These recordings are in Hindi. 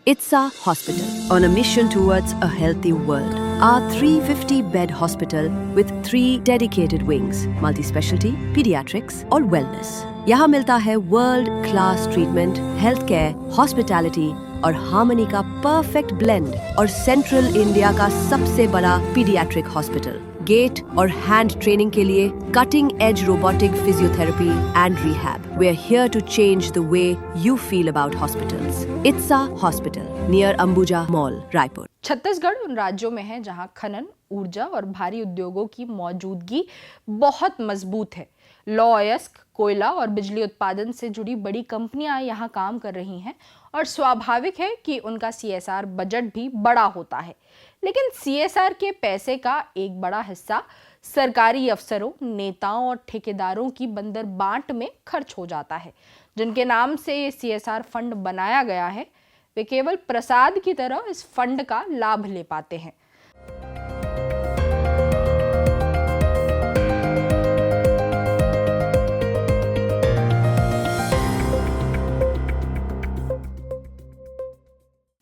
ITSA Hospital, on a mission towards a healthy world. Our 350-bed hospital with 3 dedicated wings, multi-specialty, pediatrics और wellness. यहाँ मिलता है world class treatment, health care, hospitality और हार्मनी का परफेक्ट ब्लेंड और सेंट्रल इंडिया का सबसे बड़ा पीडियाट्रिक हॉस्पिटल. गेट और हैंड ट्रेनिंग के लिए cutting edge robotic physiotherapy and rehab. We are here to change the way you feel about hospitals. ITSA Hospital, near Ambuja Mall, Raipur. Chhattisgarh उन राज्यों में है जहां खनन, ऊर्जा और भारी उद्योगों की मौजूदगी बहुत मजबूत है. लौह अयस्क, कोयला और बिजली उत्पादन से जुड़ी बड़ी कंपनियां यहां काम कर रही हैं और स्वाभाविक है कि उनका CSR बजट भी बड़ा होता है. लेकिन CSR के पैसे का एक बड़ा हिस्सा सरकारी अफसरों, नेताओं और ठेकेदारों की बंदर बांट में खर्च हो जाता है. जिनके नाम से ये CSR फंड बनाया गया है, वे केवल प्रसाद की तरह इस फंड का लाभ ले पाते हैं.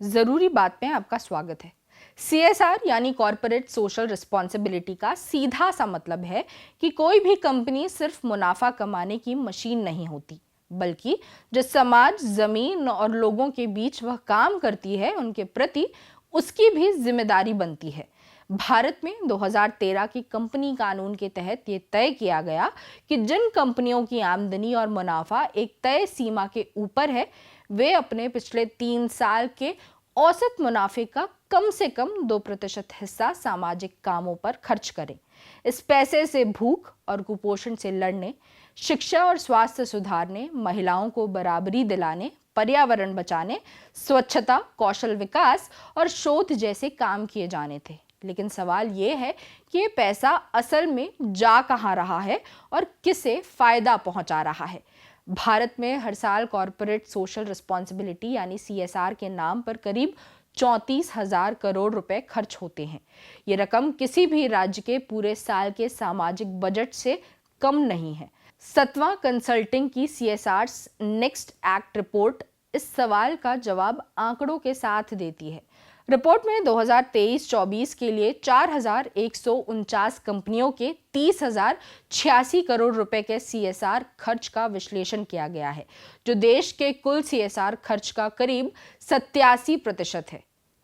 जरूरी बात में आपका स्वागत है. CSR यानी कॉर्पोरेट सोशल रिस्पॉन्सिबिलिटी का सीधा सा मतलब है कि कोई भी कंपनी सिर्फ मुनाफा कमाने की मशीन नहीं होती, बल्कि जिस समाज, जमीन और लोगों के बीच वह काम करती है, उनके प्रति उसकी भी जिम्मेदारी बनती है. भारत में 2013 की कंपनी कानून के तहत ये तय किया गया कि जिन कंपनियों की आमदनी और मुनाफा एक तय सीमा के ऊपर है, वे अपने पिछले 3 साल के औसत मुनाफे का कम से कम 2% हिस्सा सामाजिक कामों पर खर्च करें. इस पैसे से भूख और कुपोषण से लड़ने, शिक्षा और स्वास्थ्य सुधारने, महिलाओं को बराबरी दिलाने, पर्यावरण बचाने, स्वच्छता, कौशल विकास और शोध जैसे काम किए जाने थे. लेकिन सवाल ये है कि ये पैसा असल में जा कहाँ रहा है और किसे फायदा पहुंचा रहा है. भारत में हर साल कॉर्पोरेट सोशल रिस्पॉन्सिबिलिटी यानी CSR के नाम पर करीब 34,000 करोड़ रुपए खर्च होते हैं. ये रकम किसी भी राज्य के पूरे साल के सामाजिक बजट से कम नहीं है. 7वां कंसल्टिंग की CSR नेक्स्ट एक्ट रिपोर्ट इस सवाल का जवाब आंकड़ों के साथ देती है. रिपोर्ट में 2023-24 के लिए 4,149 कंपनियों के 30,086 करोड़ रुपए के CSR खर्च का विश्लेषण किया गया है, जो देश के कुल CSR खर्च का करीब 87% है.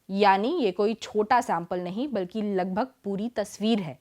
यानी ये कोई छोटा सैंपल नहीं, बल्कि लगभग पूरी तस्वीर है.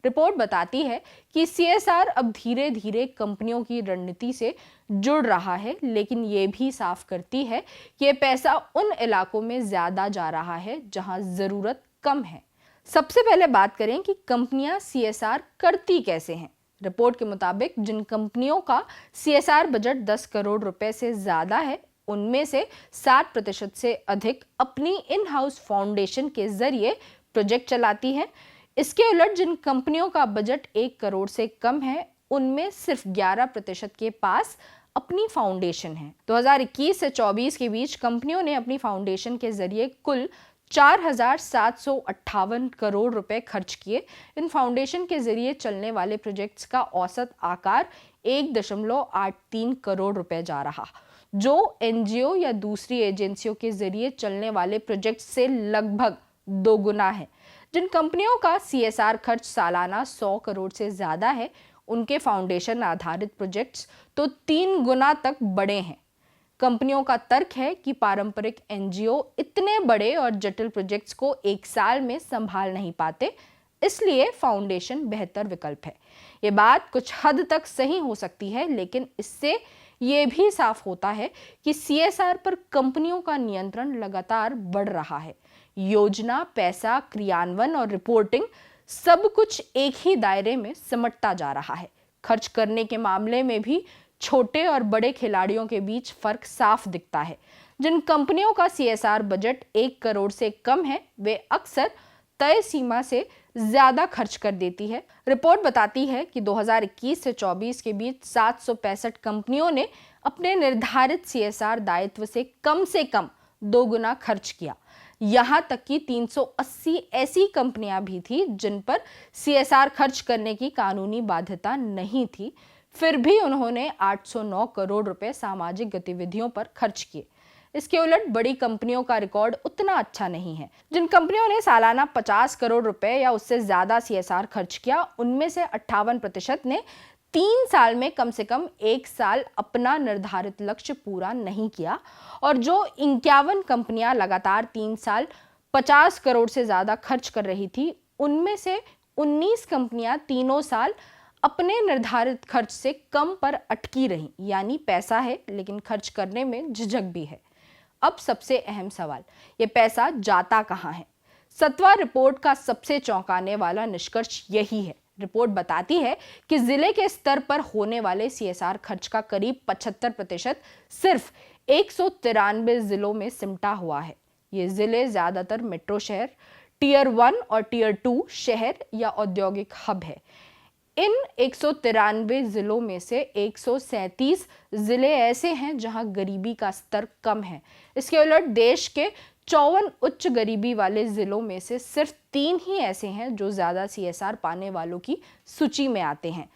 रिपोर्ट बताती है कि CSR अब धीरे धीरे कंपनियों की रणनीति से जुड़ रहा है, लेकिन ये भी साफ करती है कि ये पैसा उन इलाकों में ज्यादा जा रहा है जहां जरूरत कम है. सबसे पहले बात करें कि कंपनियां CSR करती कैसे हैं. रिपोर्ट के मुताबिक जिन कंपनियों का CSR बजट 10 करोड़ रुपए से ज्यादा है, उनमें से 60% से अधिक अपनी इन हाउस फाउंडेशन के जरिए प्रोजेक्ट चलाती है. इसके उलट जिन कंपनियों का बजट 1 करोड़ से कम है, उनमें सिर्फ 11% के पास अपनी फाउंडेशन है. 2021 से 24 के बीच कंपनियों ने अपनी फाउंडेशन के जरिए कुल 4,758 करोड़ रुपए खर्च किए. इन फाउंडेशन के जरिए चलने वाले प्रोजेक्ट्स का औसत आकार 1.83 करोड़ रुपए जा रहा, जो NGO या दूसरी एजेंसियों के जरिए चलने वाले प्रोजेक्ट से लगभग 2 गुना है. जिन कंपनियों का CSR खर्च सालाना 100 करोड़ से ज्यादा है, उनके फाउंडेशन आधारित प्रोजेक्ट्स तो 3 गुना तक बड़े हैं. कंपनियों का तर्क है कि पारंपरिक NGO इतने बड़े और जटिल प्रोजेक्ट्स को एक साल में संभाल नहीं पाते, इसलिए फाउंडेशन बेहतर विकल्प है. ये बात कुछ हद तक सही हो सकती है, लेकिन इससे ये भी साफ होता है कि CSR पर कंपनियों का नियंत्रण लगातार बढ़ रहा है. योजना, पैसा, क्रियान्वयन और रिपोर्टिंग सब कुछ एक ही दायरे में सिमटता जा रहा है. खर्च करने के मामले में भी छोटे और बड़े खिलाड़ियों के बीच फर्क साफ दिखता है. जिन कंपनियों का CSR बजट 1 करोड़ से कम है, वे अक्सर तय सीमा से ज्यादा खर्च कर देती है. रिपोर्ट बताती है कि 2021 से 24 के बीच 765 कंपनियों ने अपने निर्धारित CSR दायित्व से कम 2 गुना खर्च किया. यहाँ तक कि 380 ऐसी कंपनियां भी थी जिन पर CSR खर्च करने की कानूनी बाध्यता नहीं थी, फिर भी उन्होंने 809 करोड़ रुपए सामाजिक गतिविधियों पर खर्च किए. इसके उलट बड़ी कंपनियों का रिकॉर्ड उतना अच्छा नहीं है। जिन कंपनियों ने सालाना 50 करोड़ रुपए या उससे ज्यादा CSR खर्च किया, उनमें से 58% ने 3 साल में कम से कम 1 साल अपना निर्धारित लक्ष्य पूरा नहीं किया, और जो 51 कंपनियां लगातार 3 साल 50 करोड़ से ज्यादा खर्च कर रही थी, उनमें से 19 कंपनियां तीनों साल अपने निर्धारित खर्च से कम पर अटकी रही। यानी पैसा है लेकिन खर्च करने में झिझक भी है। अब सबसे अहम सवाल, ये पैसा जाता कहाँ है? सत्वा रिपोर्ट का सबसे चौंकाने वाला निष्कर्ष यही है। रिपोर्ट बताती है कि जिले के स्तर पर होने वाले CSR खर्च का करीब 75% सिर्फ 193 जिलों में सिमटा हुआ है। ये जिले ज्यादातर मेट्रो शहर, टियर 1 और टियर 2 शहर या औद्योगिक हब है। इन 193 जिलों में से 137 जिले ऐसे हैं जहां गरीबी का स्तर कम है। इसके उलट देश के 54 उच्च गरीबी वाले जिलों में से सिर्फ 3 ही ऐसे हैं जो ज्यादा CSR पाने वालों की सूची में आते हैं।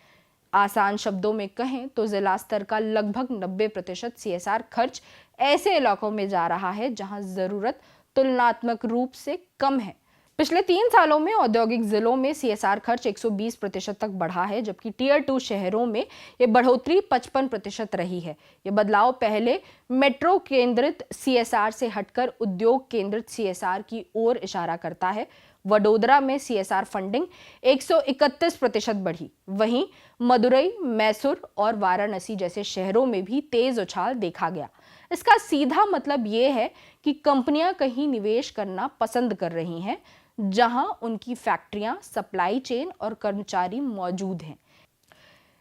आसान शब्दों में कहें तो जिला स्तर का लगभग 90% CSR खर्च ऐसे इलाकों में जा रहा है जहां जरूरत तुलनात्मक रूप से कम है। पिछले 3 सालों में औद्योगिक जिलों में CSR खर्च 120% तक बढ़ा है, जबकि टियर 2 शहरों में यह बढ़ोतरी 55% रही है। यह बदलाव पहले मेट्रो केंद्रित CSR से हटकर उद्योग केंद्रित CSR की ओर इशारा करता है। वडोदरा में CSR फंडिंग 131% बढ़ी। वहीं मदुरई, मैसूर और वाराणसी जैसे शहरों में भी तेज उछाल देखा गया। इसका सीधा मतलब यह है कि कंपनियां कहीं निवेश करना पसंद कर रही हैं जहां उनकी फैक्ट्रियां, सप्लाई चेन और कर्मचारी मौजूद हैं।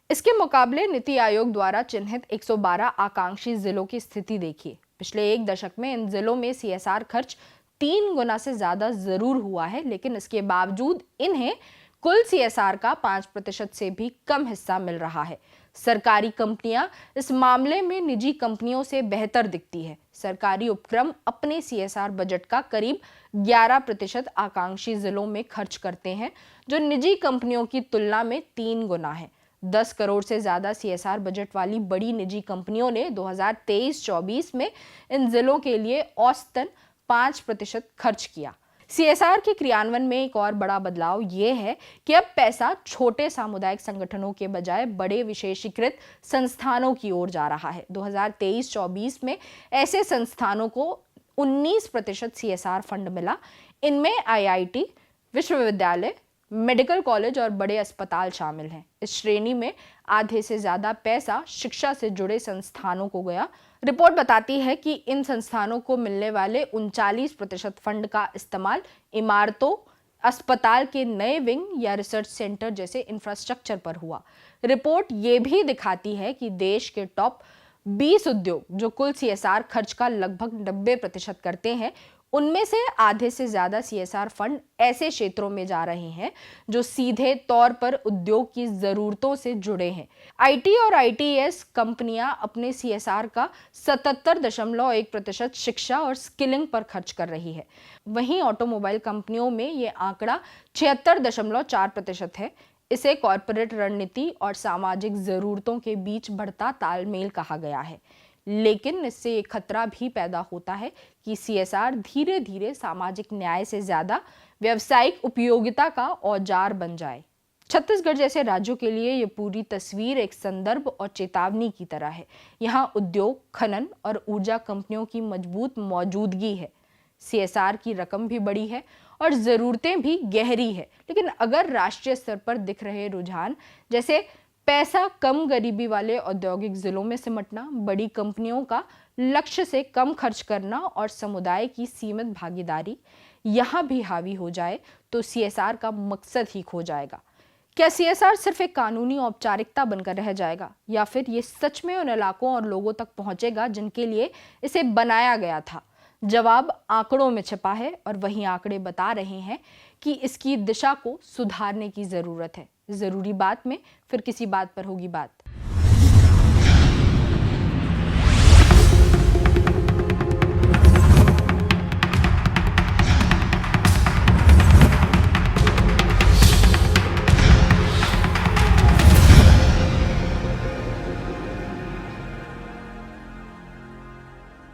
इसके मुकाबले नीति आयोग द्वारा चिन्हित 112 आकांक्षी जिलों की स्थिति देखिए। पिछले 1 दशक में इन जिलों में CSR खर्च 3 गुना से ज्यादा जरूर हुआ है, लेकिन इसके बावजूद इन्हें कुल CSR का 5% से भी कम हिस्सा मिल रहा है। सरकारी कंपनियां इस मामले में निजी कंपनियों से बेहतर दिखती है। सरकारी उपक्रम अपने CSR बजट का करीब 11% आकांक्षी जिलों में खर्च करते हैं, जो निजी कंपनियों की तुलना में 3 गुना है। 10 करोड़ से ज्यादा CSR बजट वाली बड़ी निजी कंपनियों ने 2023-24 में इन जिलों के लिए औसतन 5% खर्च किया। CSR के क्रियान्वयन में एक और बड़ा बदलाव ये है कि अब पैसा छोटे सामुदायिक संगठनों के बजाय बड़े विशेषीकृत संस्थानों की ओर जा रहा है। 2023-24 में ऐसे संस्थानों को 19% CSR फंड मिला। इनमें IIT, विश्वविद्यालय, मेडिकल कॉलेज और बड़े अस्पताल शामिल हैं। इस श्रेणी में आधे से ज्यादा पैसा शिक्षा से जुड़े संस्थानों को गया। रिपोर्ट बताती है कि इन संस्थानों को मिलने वाले 39% फंड का इस्तेमाल इमारतों, अस्पताल के नए विंग या रिसर्च सेंटर जैसे इंफ्रास्ट्रक्चर पर हुआ। रिपोर्ट ये भी दिखाती है कि देश के टॉप 20 उद्योग जो कुल CSR खर्च का लगभग 90% करते हैं, उनमें से आधे से ज्यादा CSR फंड ऐसे क्षेत्रों में जा रहे हैं जो सीधे तौर पर उद्योग की जरूरतों से जुड़े हैं। IT और ITES कंपनियां अपने CSR का 77.1% शिक्षा और स्किलिंग पर खर्च कर रही है। वहीं ऑटोमोबाइल कंपनियों में ये आंकड़ा 76.4% है। इसे कॉरपोरेट रणनीति और सामाजिक जरूरतों के बीच बढ़ता तालमेल कहा गया है। लेकिन इससे एक खतरा भी पैदा होता है कि CSR धीरे धीरे सामाजिक न्याय से ज्यादा व्यावसायिक उपयोगिता का औजार बन जाए। छत्तीसगढ़ जैसे राज्यों के लिए ये पूरी तस्वीर एक संदर्भ और चेतावनी की तरह है। यहाँ उद्योग, खनन और ऊर्जा कंपनियों की मजबूत मौजूदगी है। CSR की रकम भी बड़ी है और जरूरतें भी गहरी है। लेकिन अगर राष्ट्रीय स्तर पर दिख रहे रुझान जैसे पैसा कम गरीबी वाले औद्योगिक जिलों में सिमटना, बड़ी कंपनियों का लक्ष्य से कम खर्च करना और समुदाय की सीमित भागीदारी यहाँ भी हावी हो जाए तो CSR का मकसद ही खो जाएगा। क्या CSR सिर्फ एक कानूनी औपचारिकता बनकर रह जाएगा, या फिर ये सच में उन इलाकों और लोगों तक पहुंचेगा जिनके लिए इसे बनाया गया था? जवाब आंकड़ों में छिपा है और वही आंकड़े बता रहे हैं कि इसकी दिशा को सुधारने की जरूरत है। जरूरी बात में फिर किसी बात पर होगी बात।